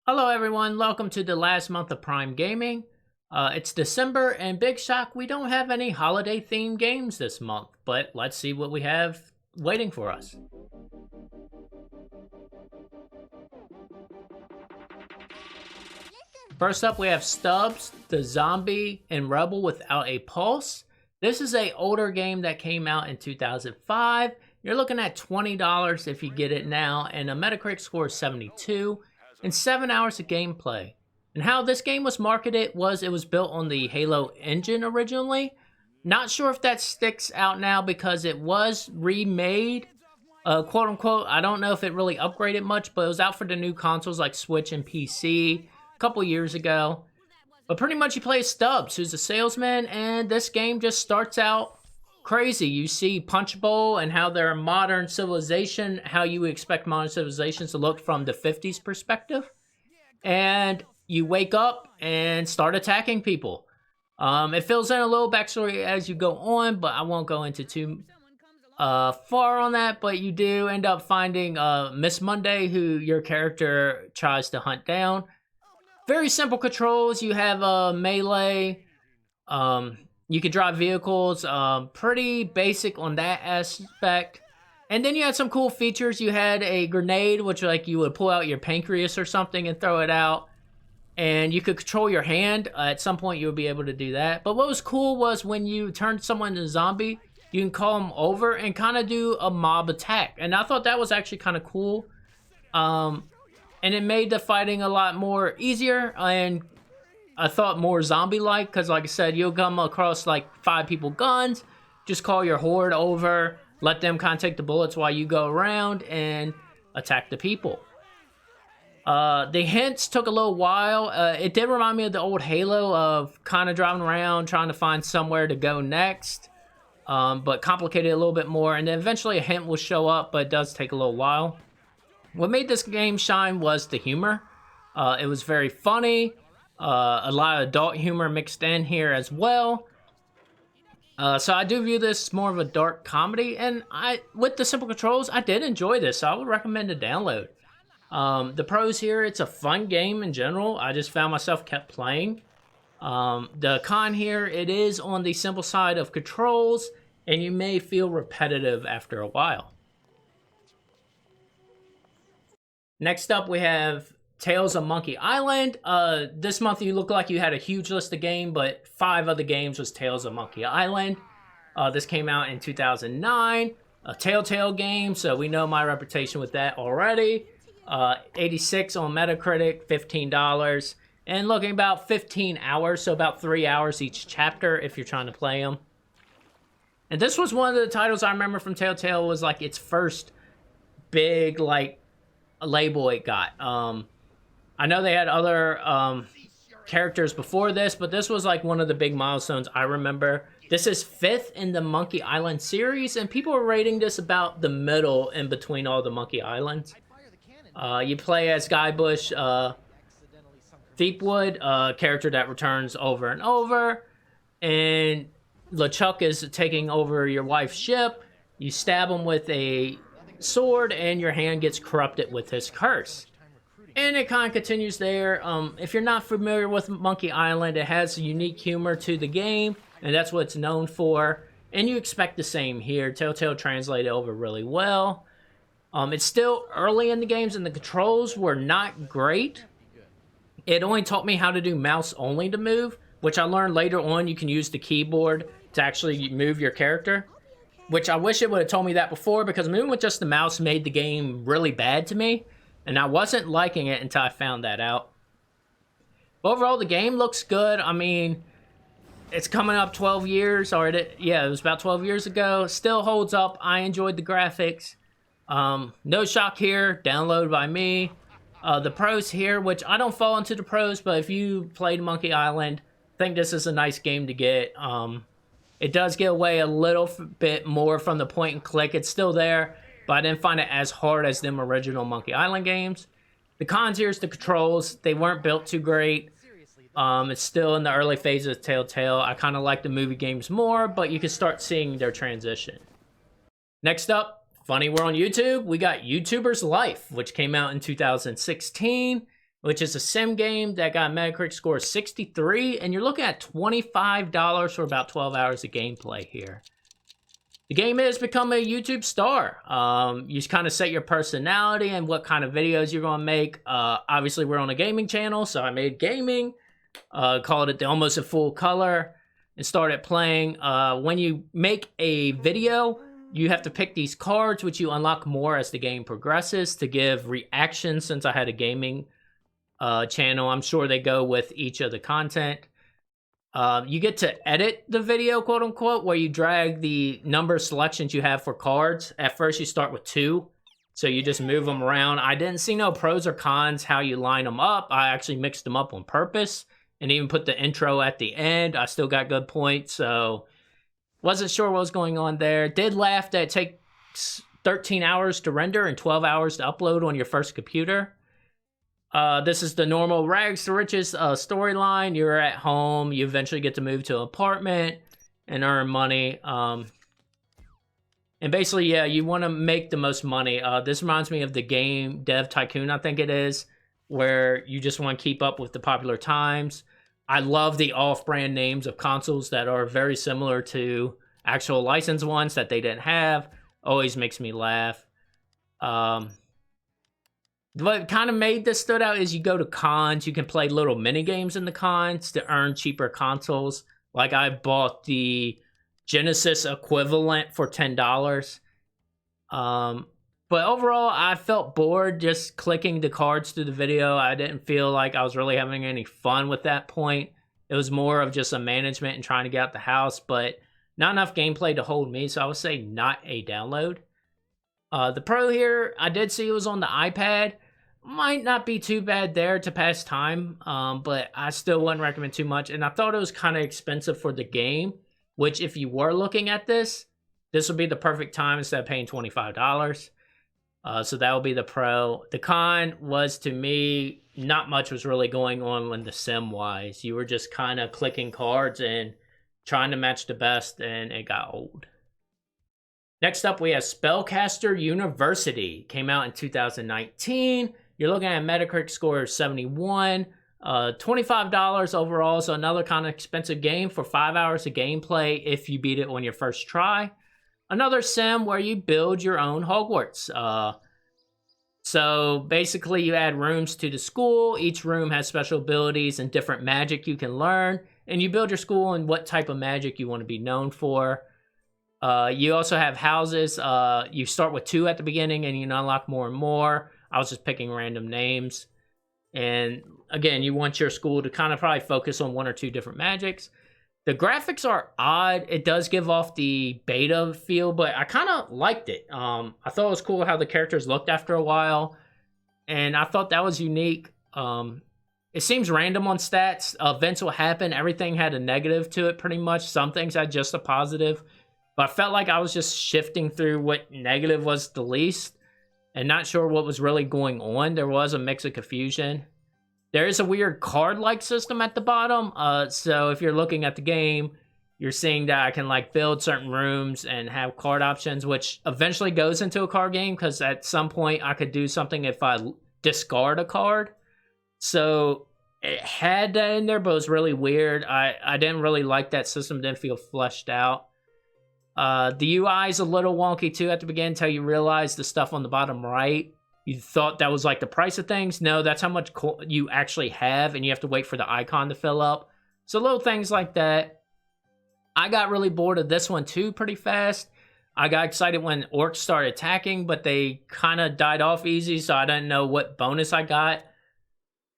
Hello everyone, welcome to the last month of Prime Gaming. It's December and big shock, we don't have any holiday themed games this month, but let's see what we have waiting for us. First up we have Stubbs, the zombie and rebel without a pulse. This is an older game that came out in 2005. You're looking at $20 if you get it now, and a Metacritic score is 72. And 7 hours of gameplay. And how this game was marketed was it was built on the Halo engine originally. Not sure if that sticks out now because it was remade, quote unquote. I don't know if it really upgraded much, but it was out for the new consoles like Switch and PC a couple years ago. But pretty much you play as Stubbs, who's a salesman, and this game just starts out crazy. You see Punch Bowl and how they're a modern civilization, how you would expect modern civilizations to look from the 50s perspective. And you wake up and start attacking people. It fills in a little backstory as you go on, but I won't go into too far on that. But you do end up finding Miss Monday, who your character tries to hunt down. Very simple controls. You have melee. You can drive vehicles, pretty basic on that aspect. And then you had some cool features. You had a grenade, which like you would pull out your pancreas or something and throw it out. And you could control your hand. At some point you would be able to do that. But what was cool was when you turned someone into a zombie, you can call them over and kind of do a mob attack. And I thought that was actually kind of cool. And it made the fighting a lot more easier and I thought more zombie-like, because like I said, you'll come across like 5 people guns, just call your horde over, let them kind of take the bullets while you go around and attack the people. The hints took a little while. It did remind me of the old Halo of kind of driving around, trying to find somewhere to go next, but complicated a little bit more, and then eventually a hint will show up, but it does take a little while. What made this game shine was the humor. It was very funny. A lot of adult humor mixed in here as well. So I do view this more of a dark comedy, and with the simple controls, I did enjoy this, so I would recommend a download. The pros here, it's a fun game in general. I just found myself kept playing. The con here, it is on the simple side of controls, and you may feel repetitive after a while. Next up, we have Tales of Monkey Island. This month you look like you had a huge list of games, but 5 of the games was Tales of Monkey Island. This came out in 2009. A Telltale game, so we know my reputation with that already. 86 on Metacritic, $15. And looking about 15 hours, so about 3 hours each chapter if you're trying to play them. And this was one of the titles I remember from Telltale was like its first big like label it got. I know they had other characters before this, but this was like one of the big milestones I remember. This is 5th in the Monkey Island series, and people are rating this about the middle in between all the Monkey Islands. You play as Guybush Thieepwood, a character that returns over and over, and LeChuck is taking over your wife's ship. You stab him with a sword, and your hand gets corrupted with his curse. And it kind of continues there. If you're not familiar with Monkey Island, it has unique humor to the game, and that's what it's known for. And you expect the same here. Telltale translated over really well. It's still early in the games, and the controls were not great. It only taught me how to do mouse only to move, which I learned later on you can use the keyboard to actually move your character. Which I wish it would have told me that before, because moving with just the mouse made the game really bad to me. And I wasn't liking it until I found that out. But overall, the game looks good. I mean, it's coming up 12 years. Yeah, it was about 12 years ago. Still holds up. I enjoyed the graphics. No shock here. Download by me. The pros here, which I don't fall into the pros, but if you played Monkey Island, I think this is a nice game to get. It does get away a little bit more from the point and click. It's still there, but I didn't find it as hard as them original Monkey Island games. The cons here is the controls. They weren't built too great. It's still in the early phases of Telltale. I kind of like the movie games more, but you can start seeing their transition. Next up, funny we're on YouTube. We got YouTuber's Life, which came out in 2016. which is a sim game that got a Metacritic score of 63, and you're looking at $25 for about 12 hours of gameplay here. The game has become a YouTube star. You kind of set your personality and what kind of videos you're going to make. Obviously, we're on a gaming channel, so I made gaming, called it almost a full color, and started playing. When you make a video, you have to pick these cards, which you unlock more as the game progresses to give reactions. Since I had a gaming channel, I'm sure they go with each of the content. You get to edit the video, quote unquote, where you drag the number of selections you have for cards. At first, you start with 2, so you just move them around. I didn't see no pros or cons how you line them up. I actually mixed them up on purpose and even put the intro at the end. I still got good points, so wasn't sure what was going on there. Did laugh that it takes 13 hours to render and 12 hours to upload on your first computer. This is the normal rags to riches storyline. You're at home. You eventually get to move to an apartment and earn money. And basically, yeah, you want to make the most money. This reminds me of the game Dev Tycoon, I think it is, where you just want to keep up with the popular times. I love the off-brand names of consoles that are very similar to actual licensed ones that they didn't have. Always makes me laugh. What kind of made this stood out is you go to cons, you can play little mini games in the cons to earn cheaper consoles. Like I bought the Genesis equivalent for $10. But overall, I felt bored just clicking the cards through the video. I didn't feel like I was really having any fun with that point. It was more of just a management and trying to get out the house, but not enough gameplay to hold me, so I would say not a download. The Pro here, I did see it was on the iPad. Might not be too bad there to pass time, but I still wouldn't recommend too much. And I thought it was kind of expensive for the game, which if you were looking at this would be the perfect time instead of paying $25. So that would be the Pro. The con was, to me, not much was really going on when the sim-wise. You were just kind of clicking cards and trying to match the best, and it got old. Next up, we have Spellcaster University. Came out in 2019. You're looking at a Metacritic score of 71. $25 overall, so another kind of expensive game for 5 hours of gameplay if you beat it on your first try. Another sim where you build your own Hogwarts. So basically you add rooms to the school. Each room has special abilities and different magic you can learn. And you build your school and what type of magic you want to be known for. You also have houses. You start with 2 at the beginning and you can unlock more and more. I was just picking random names. And again, you want your school to kind of probably focus on 1 or 2 different magics. The graphics are odd. It does give off the beta feel, but I kind of liked it. I thought it was cool how the characters looked after a while. And I thought that was unique. It seems random on stats. Events will happen. Everything had a negative to it pretty much. Some things had just a positive. But I felt like I was just shifting through what negative was the least and not sure what was really going on. There was a mix of confusion. There is a weird card-like system at the bottom. So if you're looking at the game, you're seeing that I can like build certain rooms and have card options, which eventually goes into a card game because at some point I could do something if I discard a card. So it had that in there, but it was really weird. I didn't really like that system. Didn't feel fleshed out. The UI is a little wonky too at the beginning until you realize the stuff on the bottom right. You thought that was like the price of things. No, that's how much you actually have, and you have to wait for the icon to fill up. So little things like that. I got really bored of this one too pretty fast. I got excited when orcs started attacking, but they kind of died off easy, so I didn't know what bonus I got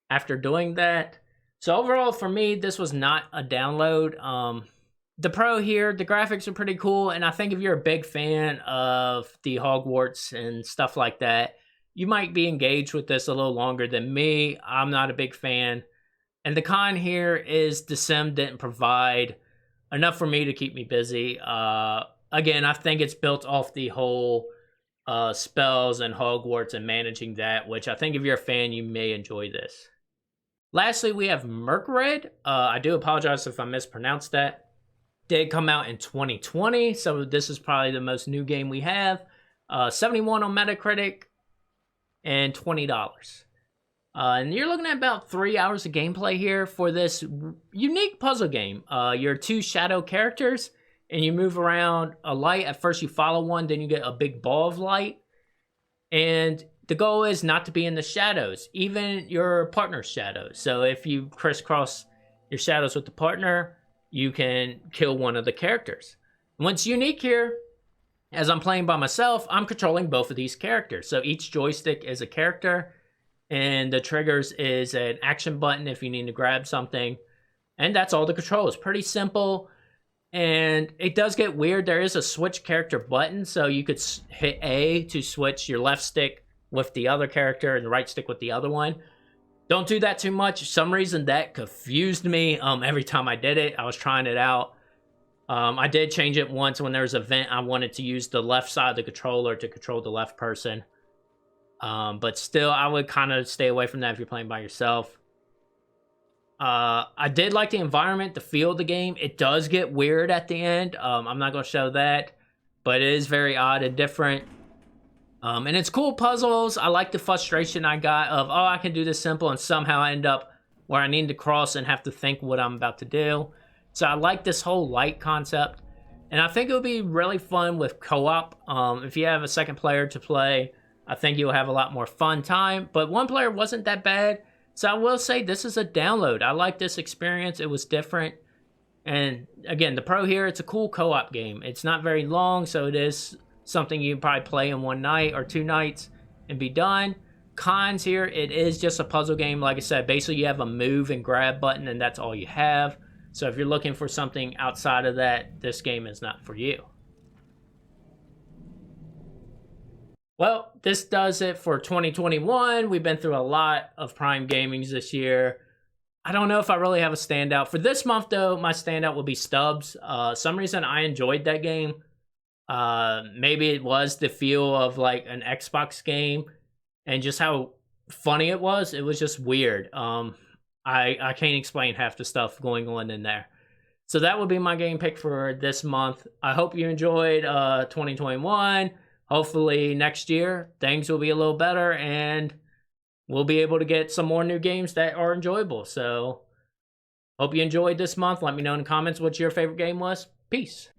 after doing that. So overall, for me, this was not a download. The Pro here, the graphics are pretty cool, and I think if you're a big fan of the Hogwarts and stuff like that, you might be engaged with this a little longer than me. I'm not a big fan. And the con here is the sim didn't provide enough for me to keep me busy. Again, I think it's built off the whole spells and Hogwarts and managing that, which I think if you're a fan, you may enjoy this. Lastly, we have Morkredd. I do apologize if I mispronounced that. Did come out in 2020, so this is probably the most new game we have. 71 on Metacritic and $20. And you're looking at about 3 hours of gameplay here for this unique puzzle game. You're two shadow characters, and you move around a light. At first you follow one, then you get a big ball of light. And the goal is not to be in the shadows, even your partner's shadows. So if you crisscross your shadows with the partner, you can kill one of the characters. What's unique here, as I'm playing by myself, I'm controlling both of these characters. So each joystick is a character, and the triggers is an action button if you need to grab something. And that's all the controls. Pretty simple. And it does get weird. There is a switch character button, so you could hit A to switch your left stick with the other character and the right stick with the other one. Don't do that too much. For some reason, that confused me every time I did it. I was trying it out. I did change it once when there was an event. I wanted to use the left side of the controller to control the left person. But still, I would kind of stay away from that if you're playing by yourself. I did like the environment, the feel of the game. It does get weird at the end. I'm not going to show that, but it is very odd and different. And it's cool puzzles. I like the frustration I got of, oh, I can do this simple, and somehow I end up where I need to cross and have to think what I'm about to do. So I like this whole light concept. And I think it would be really fun with co-op. If you have a second player to play, I think you'll have a lot more fun time. But one player wasn't that bad. So I will say this is a download. I like this experience. It was different. And again, the pro here, it's a cool co-op game. It's not very long, so it is something you can probably play in one night or 2 nights and be done. Cons here, it is just a puzzle game. Like I said, basically you have a move and grab button, and that's all you have. So if you're looking for something outside of that, this game is not for you. Well, this does it for 2021. We've been through a lot of Prime Gamings this year. I don't know if I really have a standout. For this month, though, my standout will be Stubbs. Some reason I enjoyed that game. Maybe it was the feel of like an Xbox game and just how funny it was. It was just weird. I can't explain half the stuff going on in there. So that would be my game pick for this month. I hope you enjoyed 2021. Hopefully next year things will be a little better and we'll be able to get some more new games that are enjoyable. So hope you enjoyed this month. Let me know in the comments what your favorite game was. Peace.